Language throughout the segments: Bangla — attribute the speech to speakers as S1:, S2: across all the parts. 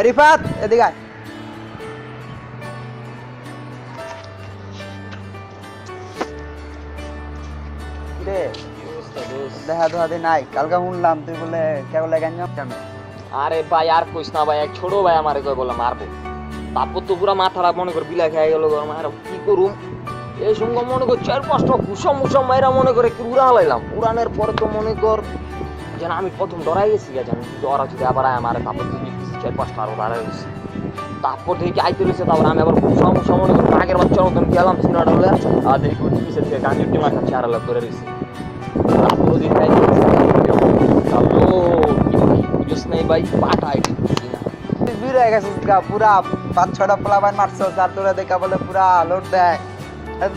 S1: রিফাত এদিকে আয়। কিরে দেখা তো হাতে নাই, কালকে শুনলাম তুই বলে কেবল গাঞ্জাম।
S2: আরে ভাই আর কইস না ভাই, এক ছোট ভাই আমারে কই বলে মারবো, তারপর তো পুরা মাথাটা মনে কর বিলা খেয়ে গেল, আর কি করুম এই সঙ্গে মনে কর 4-5টা কুসম মুসম মাইরা মনে করে কি উড়া লাইলাম। উড়ানের পরে তো মনে কর যেন আমি প্রথম ডরাই গেছি, যেন ওরা যদি আবার আমার তারপর থেকে 4-5টা আরো দাঁড়াই গেছি, তারপর থেকে আইতে রয়েছে, তারপর আমি আবার কুসম মুসম মনে করি আগের বাচ্চার মতন গেলাম সিনেমা হলে, আর দেখি পিছের থেকে গাঞ্জির টিমা খাচ্ছে আর আলাদা করে রয়েছে। তারপর ওদিন তাই বুঝিস নাই ভাই পাটা আইটি
S1: বীর হয়ে গেছিস গা, পুরা 5-6টা পোলাপান মারছো, তার তোরা দেখা বলে পুরা লোড দেয়।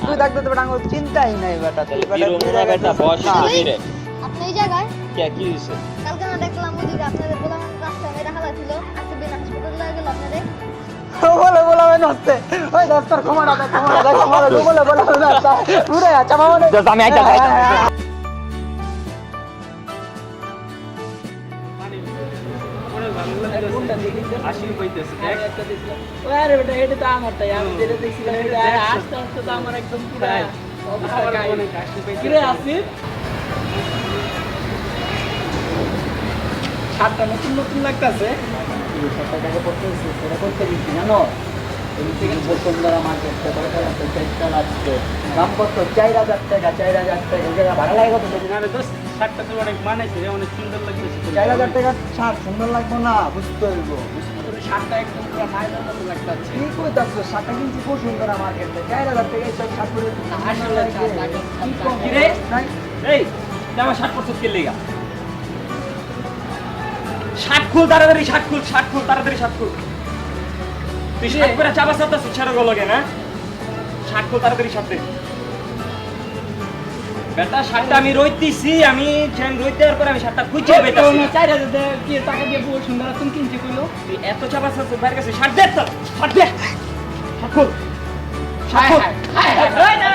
S1: তুই থাকতে তো ডাঙ্গো চিন্তাই নাই বেটা, তুই বেটা
S3: আপনি এই জায়গায়
S2: কি হয়েছে?
S3: কালকে না দেখলাম ওদিকে আপনাদের প্রধান রাস্তায় মেয়েরা হালা ছিল, আজকে বিনা হাসপাতালে লাগে গেল আপনাদের।
S1: বলে বলাবেন হচ্ছে ওই দস্তার ক্ষমাটা দে, ক্ষমাটা দে, ক্ষমাটা দে, বলে পুরো আচ্ছা মামা
S2: আমি আইতা
S1: শার্টটা নতুন নতুন লাগতেছে, দাম কত? 4,000 টাকা। 4,000 টাকা এই জায়গা ভাড়া লাগে কত?
S4: শার্টটা তো অনেক মানাইছে, অনেক সুন্দর লাগতেছে।
S1: 4,000 টাকা শার্ট সুন্দর লাগবে না, বুঝতে হইব।
S4: শার্টটা একদম পুরো মাইনার মতো লাগতেছে।
S1: কি কইতাছো? শার্টটা কিনছি খুব সুন্দর আমার কাছে। 4,000 টাকা এই শার্ট পরে
S4: আসলে
S1: কি কম?
S4: কি রে?
S1: নাই
S4: এই আমার শার্ট পরছিস কে লেগা? শার্ট খুল তাড়াতাড়ি, শার্ট খুল তাড়াতাড়ি, শার্ট খুল। তুই শার্ট পরে চাবা সাথে ছেড়ে গেল কেন? শার্ট খুল তাড়াতাড়ি, শার্ট দে বেটা। শার্টটা আমি রইতেছি, আমি যেন রইতে দেওয়ার পরে আমি শার্টটা খুঁজে পাইতাছি না।
S1: 4,000 কি টাকা দিয়ে বহু সুন্দর তুমি কিনছি কইলো?
S4: তুই এত চাবা সাথে বাইরে গেছিস, শার্ট দে তো, শার্ট দে, শার্ট খুল, শার্ট খুল। এই না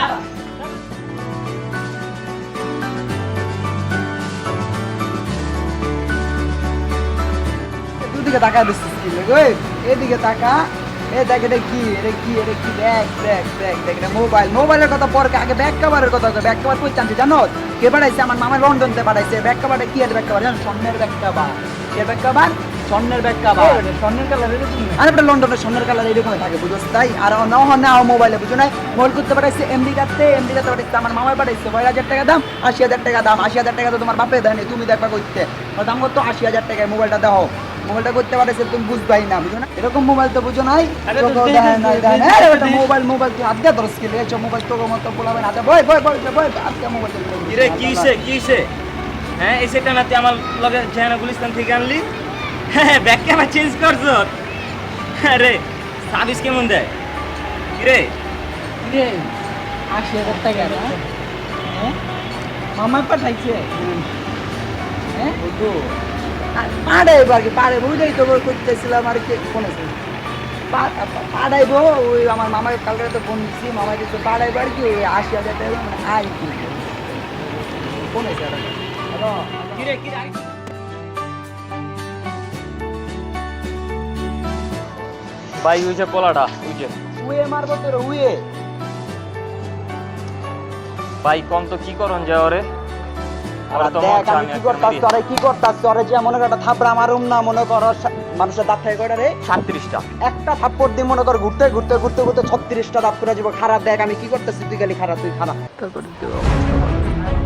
S1: দুদিকে টাকা দিচ্ছিস কি লে? এদিকে টাকা, এ দেখ এটা কি, এটা কি, এটা কি? দেখ দেখ দেখ দেখ, এটা মোবাইল। মোবাইলের কথা পরে, আগে ব্যাক কভারের কথা। ব্যাক কভার কই চাচ্ছি জানো? কে পাঠাইছে? আমার মামা লন্ডন থেকে পাঠাইছে। ব্যাক কভারটা কি? এর ব্যাক কভার জানো? স্বর্ণের ব্যাক কভার। কে ব্যাক কভার? স্বর্ণের ব্যাক কভার।
S4: স্বর্ণের কালার এরকম
S1: আরে এটা লন্ডনের স্বর্ণের কালার এরকম থাকে, বুঝছ? তাই আর না মোবাইলে বুঝো না, মোবাইল করতে পাঠাইছে আমেরিকাতে পাঠাইছে। আমার মামাই পাঠাইছে 5,000 টাকা দাম, 80,000 টাকা দাম। 80,000 টাকা তো তোমার বাপে দেয়নি, তুমি দেখবা করতে। দাম কত? 80,000 টাকায় মোবাইলটা দাও। মোবাইলটা করতে পারতেছে, তুমি বুঝবাই না, বুঝো না? এরকম মোবাইল তো বুঝো নাই। মোবাইল মোবাইল তুই আজকে ধরস কি লেছো? মোবাইল তো মত বলাবেন আচ্ছা বয় বয় বয় বয় আজকে মোবাইল
S4: কি রে? কিছে হ্যাঁ? এই সেটা না তুই আমার লগে জানা গুলিস্তান থেকে আনলি? হ্যাঁ, ব্যাক ক্যামেরা চেঞ্জ করছ? আরে সার্ভিস কেমন দেয়? কি রে?
S1: 80,000 টাকা না? হ্যাঁ মামা পাঠাইছে। হ্যাঁ পাড়াইবো আর কি, পাড়াইবো বুঝাই তো করতেছিলাম আর কি। ফোন আছে পাড়াইবো, ওই আমার মামাকে কালকে তো ফোন দিচ্ছি, মামা কিছু পাড়াইবো আর কি, ওই 80,000 টাকা মানে আর কি ফোন আছে। হ্যালো
S4: কি রে? ভাই ওই যে পোলাটা, ওই যে
S1: উয়ে মারবো তোর উয়ে।
S4: ভাই কম তো কি করন যায় ওরে?
S1: কি করতাস তোরে? যে মনে কর একটা থাপড়া মারুম না, মনে কর মানুষের দাঁত থাকে কয়টা রে?
S4: 37টা।
S1: একটা থাপ্পড় দিয়ে মনে কর ঘুরতে ঘুরতে ঘুরতে ঘুরতে 36টা দাঁত করে যাবো। খারাপ দেখ আমি কি করতেছি, তুই খালি খারাপ, তুই খারাপ।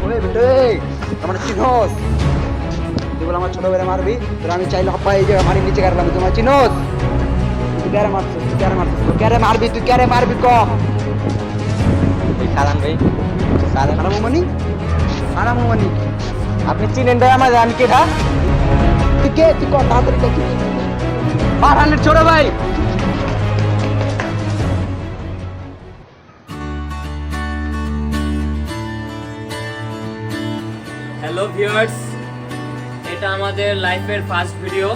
S1: ওই বেটে আমার চিনোস, তুই বলে আমার ছোট বেড়ে মারবি, তোর আমি চাইলে হপ্পা এই জায়গায় মারি নিচে কাটলাম। তোমার চিনোস? তুই ক্যারে মারছিস, তুই ক্যারে মারছিস, তুই ক্যারে মারবি, তুই ক্যারে মারবি ক?
S2: খালান ভাই,
S1: সারামুমানি সারামুমানি
S2: আপনি চিনেন ভাই আমার? আমি কেটা?
S1: তুই কে? তুই কর তাড়াতাড়ি কর।
S2: পাঠালের ছোট ভাই। হ্যালো ভিউয়ার্স, এটা আমাদের লাইফের ফার্স্ট ভিডিও।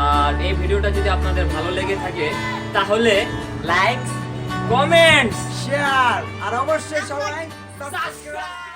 S2: আর এই ভিডিওটা যদি আপনাদের ভালো লেগে থাকে তাহলে লাইক, কমেন্টস,
S1: শেয়ার আর অবশ্যই সবাই সাবস্ক্রাইব।